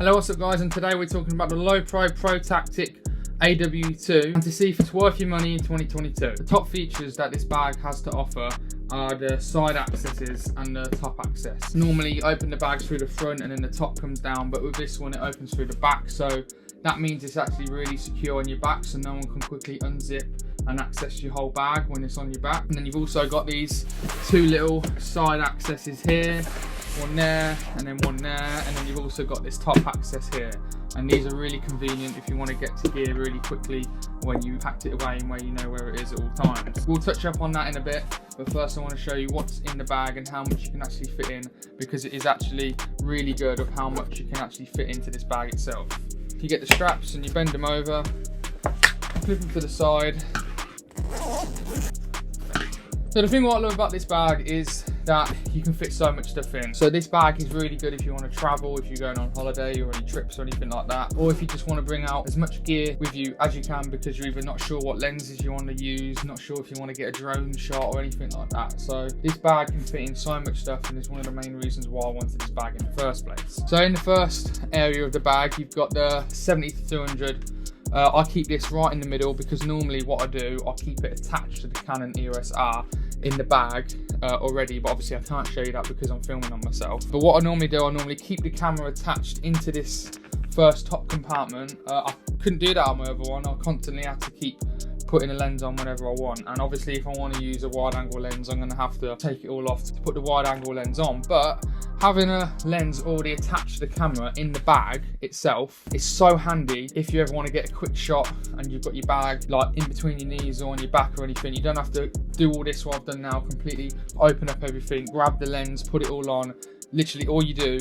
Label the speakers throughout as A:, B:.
A: Hello, what's up guys, and today we're talking about the Lowepro ProTactic AW2 and to see if it's worth your money in 2022. The top features that this bag has to offer are the side accesses and the top access. Normally you open the bags through the front and then the top comes down, but with this one it opens through the back, so that means it's actually really secure on your back, so no one can quickly unzip and access your whole bag when it's on your back. And then you've also got these two little side accesses here, one there and then one there, and then you've also got this top access here, and these are really convenient if you want to get to gear really quickly when you packed it away and where you know where it is at all times. We'll touch up on that in a bit, but first I want to show you what's in the bag and how much you can actually fit in, because it is actually really good of how much you can actually fit into this bag itself. You get the straps and you bend them over, flip them to the side. So the thing what I love about this bag is that you can fit so much stuff in. So this bag is really good if you want to travel, if you're going on holiday or any trips or anything like that, or if you just want to bring out as much gear with you as you can because you're either not sure what lenses you want to use, not sure if you want to get a drone shot or anything like that. So this bag can fit in so much stuff, and it's one of the main reasons why I wanted this bag in the first place. So in the first area of the bag, you've got the 70-200. I keep this right in the middle because normally what I do, I keep it attached to the Canon EOS R in the bag already, but obviously I can't show you that because I'm filming on myself. But what I normally do, I normally keep the camera attached into this first top compartment. I couldn't do that on my other one. I constantly have to keep putting a lens on whenever I want, and obviously if I want to use a wide angle lens I'm going to have to take it all off to put the wide angle lens on. But having a lens already attached to the camera in the bag itself is so handy if you ever want to get a quick shot and you've got your bag like in between your knees or on your back or anything. You don't have to do all this what I've done now, completely open up everything, grab the lens, put it all on. Literally all you do,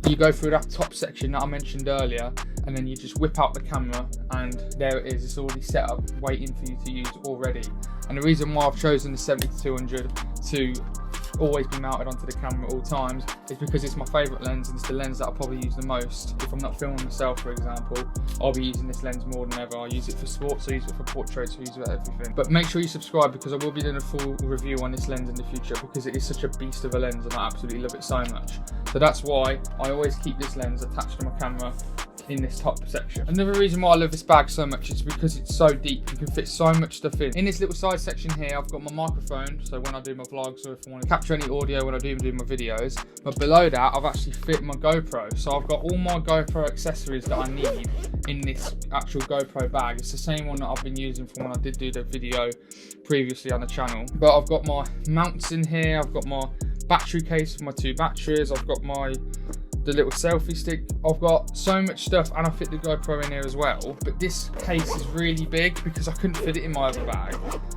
A: you go through that top section that I mentioned earlier, and then you just whip out the camera and there it is. It's already set up waiting for you to use already. And the reason why I've chosen the 70-200 to always be mounted onto the camera at all times is because it's my favourite lens, and it's the lens that I'll probably use the most. If I'm not filming myself, for example, I'll be using this lens more than ever. I use it for sports, I use it for portraits, I use it for everything. But make sure you subscribe because I will be doing a full review on this lens in the future because it is such a beast of a lens and I absolutely love it so much. So that's why I always keep this lens attached to my camera in this top section. Another reason why I love this bag so much is because it's so deep. You can fit so much stuff in. In this little side section here, I've got my microphone, so when I do my vlogs or if I want to capture any audio when I do my videos. But below that, I've actually fit my GoPro. So I've got all my GoPro accessories that I need in this actual GoPro bag. It's the same one that I've been using from when I did do the video previously on the channel. But I've got my mounts in here, I've got my battery case for my 2 batteries, I've got the little selfie stick. I've got so much stuff, and I fit the GoPro in here as well. But this case is really big because I couldn't fit it in my other bag,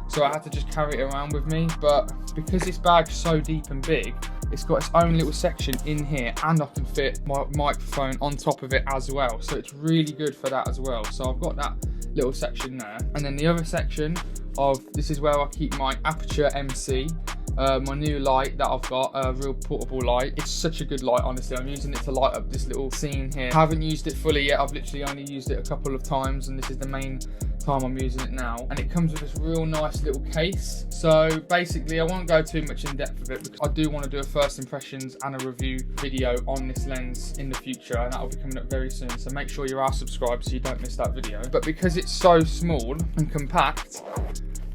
A: so I had to just carry it around with me. But because this bag's so deep and big, it's got its own little section in here, and I can fit my microphone on top of it as well, so it's really good for that as well. So I've got that little section there, and then the other section this is where I keep my Aperture MC, my new light that I've got, a real portable light. It's such a good light, honestly. I'm using it to light up this little scene here. I haven't used it fully yet. I've literally only used it a couple of times, and this is the main time I'm using it now. And it comes with this real nice little case. So basically I won't go too much in depth with it because I do want to do a first impressions and a review video on this lens in the future, and that will be coming up very soon. So make sure you are subscribed so you don't miss that video. But because it's so small and compact,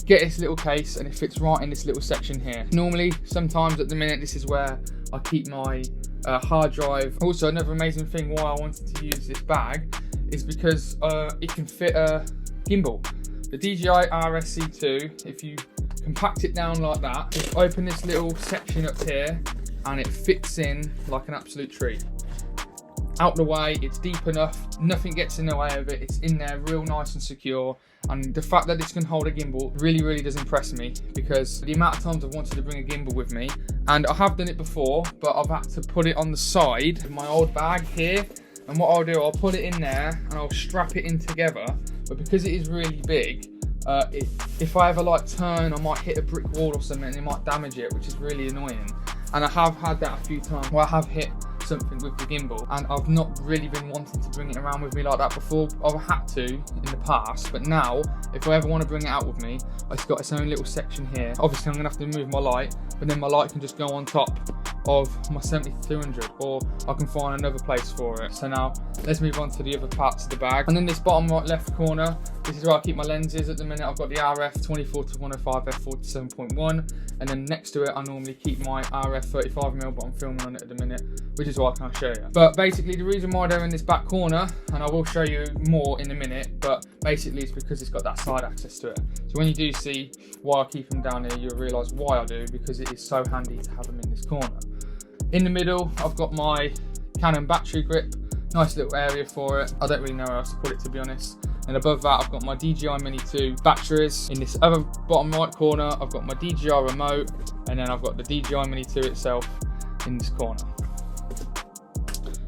A: get this little case and it fits right in this little section here. Normally, sometimes at the minute, this is where I keep my hard drive. Also, another amazing thing why I wanted to use this bag is because it can fit a gimbal. The DJI RSC2, if you compact it down like that, just open this little section up here and it fits in like an absolute treat. Out the way, it's deep enough, nothing gets in the way of it, it's in there real nice and secure. And the fact that this can hold a gimbal really does impress me, because the amount of times I've wanted to bring a gimbal with me, and I have done it before, but I've had to put it on the side of my old bag here, and what I'll do, I'll put it in there and I'll strap it in together. But because it is really big, if I ever like turn, I might hit a brick wall or something and it might damage it, which is really annoying. And I have had that a few times where I have hit something with the gimbal, and I've not really been wanting to bring it around with me like that before. I've had to in the past, but now if I ever want to bring it out with me, it's got its own little section here. Obviously I'm gonna have to move my light, but then my light can just go on top of my 70-200, or I can find another place for it. So now let's move on to the other parts of the bag. And in this bottom right left corner, this is where I keep my lenses. At the minute I've got the RF 24-105 f47.1, and then next to it I normally keep my RF 35mm, but I'm filming on it at the minute, which is why I can't show you. But basically the reason why they're in this back corner, and I will show you more in a minute, but basically it's because it's got that side access to it. So when you do see why I keep them down here, you'll realise why I do, because it is so handy to have them in this corner. In the middle I've got my Canon battery grip, nice little area for it. I don't really know where else to put it, to be honest. And above that I've got my DJI Mini 2 batteries. In this other bottom right corner I've got my DJI remote, and then I've got the DJI Mini 2 itself in this corner.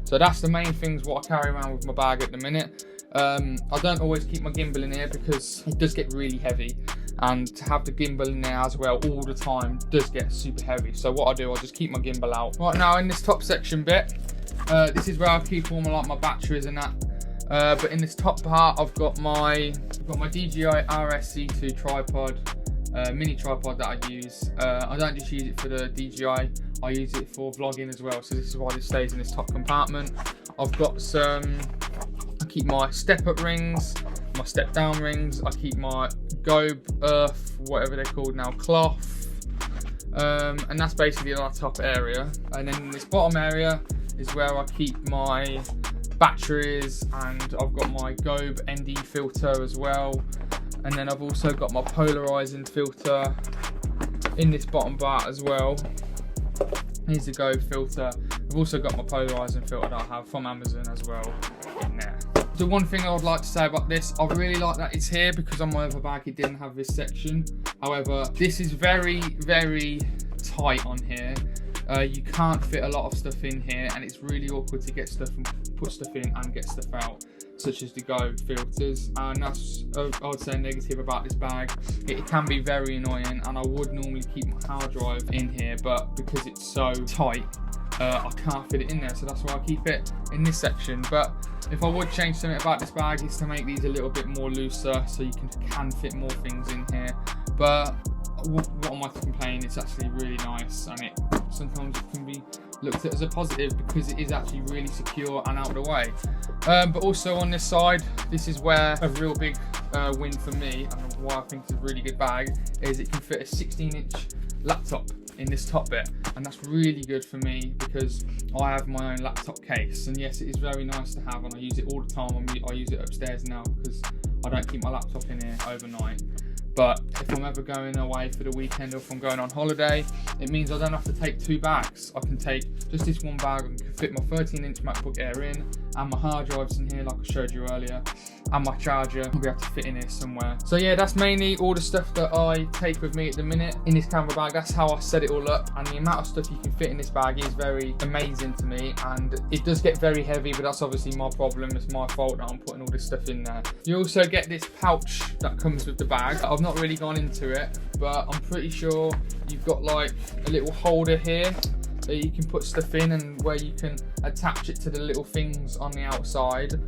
A: So that's the main things what I carry around with my bag at the minute. I don't always keep my gimbal in here because it does get really heavy, and to have the gimbal in there as well all the time does get super heavy. So what I do, I just keep my gimbal out. Right now in this top section bit, this is where I keep all my batteries and that. But in this top part I've got my DJI RSC2 tripod, mini tripod that I use. I don't just use it for the DJI, I use it for vlogging as well, so this is why this stays in this top compartment. I've got I keep my step up rings, my step down rings, I keep my Gobe Earth, whatever they're called now, cloth, and that's basically our top area. And then in this bottom area is where I keep my batteries, and I've got my Gobe ND filter as well, and then I've also got my polarizing filter in this bottom part as well. Here's the Gobe filter. I've also got my polarizing filter that I have from Amazon as well in there. The one thing I would like to say about this, I really like that it's here, because on my other bag it didn't have this section. However, this is very, very tight on here. You can't fit a lot of stuff in here, and it's really awkward to get stuff and put stuff in and get stuff out, such as the Gobe filters. And that's, I would say, negative about this bag. It can be very annoying, and I would normally keep my hard drive in here, but because it's so tight, I can't fit it in there, so that's why I keep it in this section. But if I would change something about this bag, is to make these a little bit more looser, so you can fit more things in here. But what am I to complain? It's actually really nice, and sometimes it can be looked at as a positive because it is actually really secure and out of the way. But also on this side, this is where a real big win for me, and why I think it's a really good bag, is it can fit a 16-inch laptop in this top bit, and that's really good for me because I have my own laptop case, and yes, it is very nice to have, and I use it all the time. I use it upstairs now because I don't keep my laptop in here overnight. But if I'm ever going away for the weekend, or if I'm going on holiday, it means I don't have to take two bags. I can take just this one bag and can fit my 13-inch MacBook Air in, and my hard drives in here like I showed you earlier, and my charger will be able to fit in here somewhere. So yeah, that's mainly all the stuff that I take with me at the minute in this camera bag. That's how I set it all up, and the amount of stuff you can fit in this bag is very amazing to me, and it does get very heavy, but that's obviously my problem. It's my fault that I'm putting all this stuff in there. You also get this pouch that comes with the bag. I've not really gone into it, but I'm pretty sure you've got like a little holder here that you can put stuff in, and where you can attach it to the little things on the outside,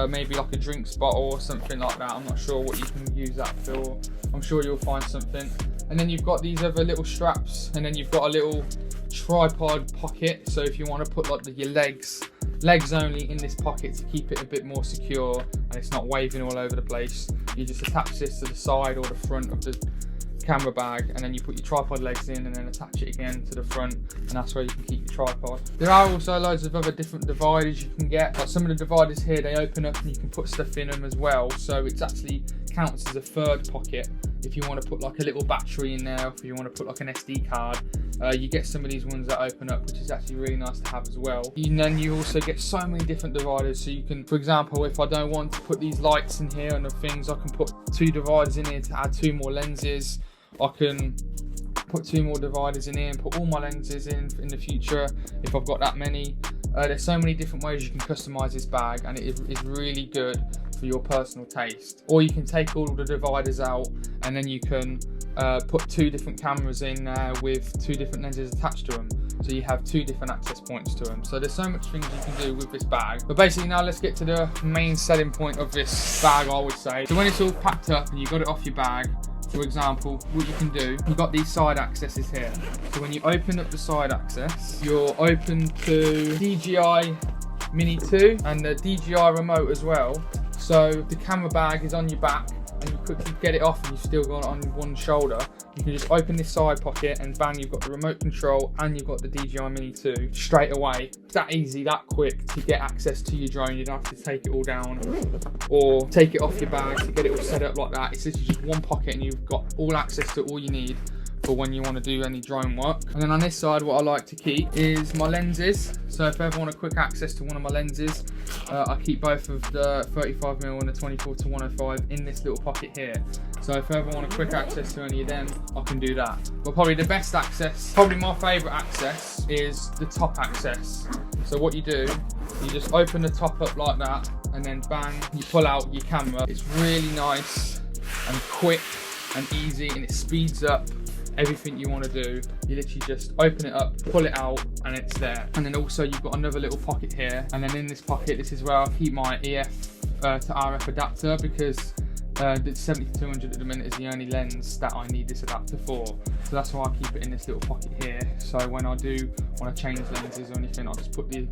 A: maybe like a drinks bottle or something like that. I'm not sure what you can use that for. I'm sure you'll find something. And then you've got these other little straps, and then you've got a little tripod pocket, so if you want to put like your legs only in this pocket to keep it a bit more secure and it's not waving all over the place, you just attach this to the side or the front of the camera bag, and then you put your tripod legs in and then attach it again to the front, and that's where you can keep your tripod. There are also loads of other different dividers you can get. Like some of the dividers here, they open up and you can put stuff in them as well, so it actually counts as a third pocket if you want to put like a little battery in there, or if you want to put like an SD card. You get some of these ones that open up, which is actually really nice to have as well. And then you also get so many different dividers, so you can, for example, if I don't want to put these lights in here and the things, I can put two dividers in here to add two more lenses. I can put two more dividers in here and put all my lenses in the future if I've got that many. There's so many different ways you can customize this bag, and it is really good for your personal taste. Or you can take all the dividers out, and then you can put two different cameras in there with two different lenses attached to them, so you have two different access points to them. So there's so much things you can do with this bag. But basically now let's get to the main selling point of this bag, I would say. So when it's all packed up and you got it off your bag, For example, what you can do, you've got these side accesses here. So when you open up the side access, you're open to DJI Mini 2 and the DJI remote as well. So the camera bag is on your back and you quickly get it off and you've still got it on one shoulder. You can just open this side pocket and bang, you've got the remote control and you've got the DJI Mini 2 straight away. It's that easy, that quick to get access to your drone. You don't have to take it all down or take it off your bag to get it all set up like that. It's literally just one pocket and you've got all access to all you need for when you want to do any drone work. And then on this side, what I like to keep is my lenses. So if I ever want a quick access to one of my lenses, I keep both of the 35mm and the 24-105 in this little pocket here. So if I ever want a quick access to any of them, I can do that. But probably the best access, probably my favourite access, is the top access. So what you do, you just open the top up like that, and then bang, you pull out your camera. It's really nice and quick and easy, and it speeds up everything you want to do. You literally just open it up, pull it out, and it's there. And then also you've got another little pocket here, and then in this pocket, this is where I keep my EF to RF adapter, because the 70-200 at the minute is the only lens that I need this adapter for. So that's why I keep it in this little pocket here. So when I do want to change lenses or anything, I'll just put the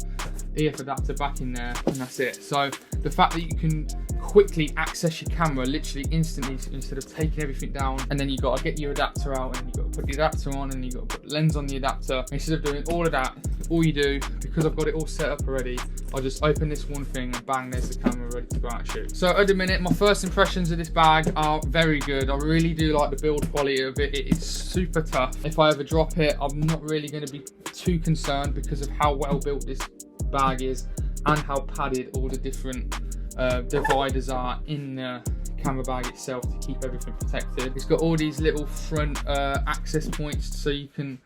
A: EF adapter back in there and that's it. So the fact that you can quickly access your camera literally instantly instead of taking everything down and then you got to get your adapter out and you got to put the adapter on and you got to put the lens on the adapter. Instead of doing all of that, all you do, because I've got it all set up already, I'll just open this one thing and bang, there's the camera ready to go out and shoot. So at the minute, my first impressions of this bag are very good. I really do like the build quality of it. It's super tough. If I ever drop it, I'm not really going to be too concerned because of how well built this bag is and how padded all the different dividers are in the camera bag itself to keep everything protected. It's got all these little front access points so you can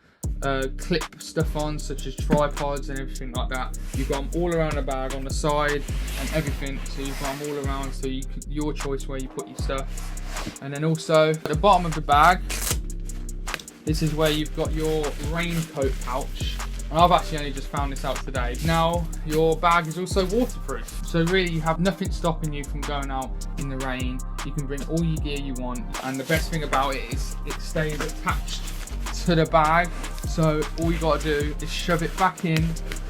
A: clip stuff on, such as tripods and everything like that. You've got them all around the bag on the side and everything, so you've got them all around, so you can, your choice where you put your stuff. And then also at the bottom of the bag, this is where you've got your raincoat pouch. And I've actually only just found this out today. Now, your bag is also waterproof. So really you have nothing stopping you from going out in the rain. You can bring all your gear you want. And the best thing about it is it stays attached to the bag. So all you gotta do is shove it back in.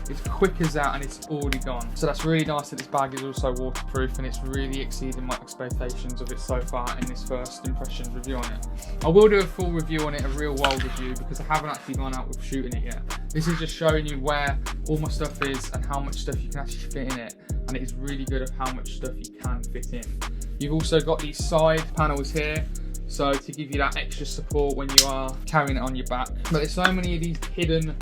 A: It's quick as that and it's already gone. So that's really nice that this bag is also waterproof and it's really exceeding my expectations of it so far in this first impressions review on it. I will do a full review on it, a real world review, because I haven't actually gone out with shooting it yet. This is just showing you where all my stuff is and how much stuff you can actually fit in it. And it is really good of how much stuff you can fit in. You've also got these side panels here, so to give you that extra support when you are carrying it on your back. But there's so many of these hidden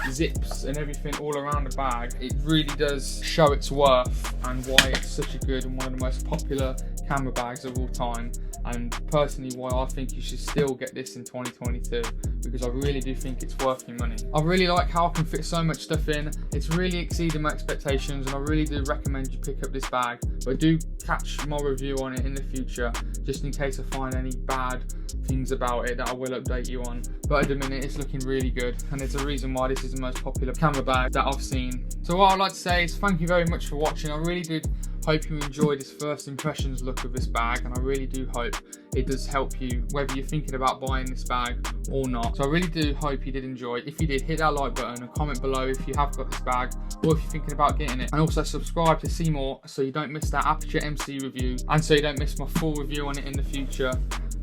A: zips and everything all around the bag. It really does show its worth and why it's such a good and one of the most popular camera bags of all time, and personally why I think you should still get this in 2022, because I really do think it's worth your money. I really like how I can fit so much stuff in. It's really exceeding my expectations and I really do recommend you pick up this bag, but do catch my review on it in the future just in case I find any bad things about it that I will update you on. But at the minute it's looking really good and there's a reason why this is the most popular camera bag that I've seen. So what I'd like to say is thank you very much for watching. I really did hope you enjoyed this first impressions look of this bag, and I really do hope it does help you whether you're thinking about buying this bag or not. So I really do hope you did enjoy. If you did, hit that like button and comment below if you have got this bag or if you're thinking about getting it, and also subscribe to see more so you don't miss that Aperture MC review and so you don't miss my full review on it in the future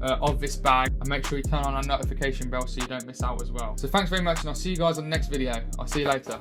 A: of this bag, and make sure you turn on our notification bell so you don't miss out as well. So thanks very much and I'll see you guys on the next video. I'll see you later.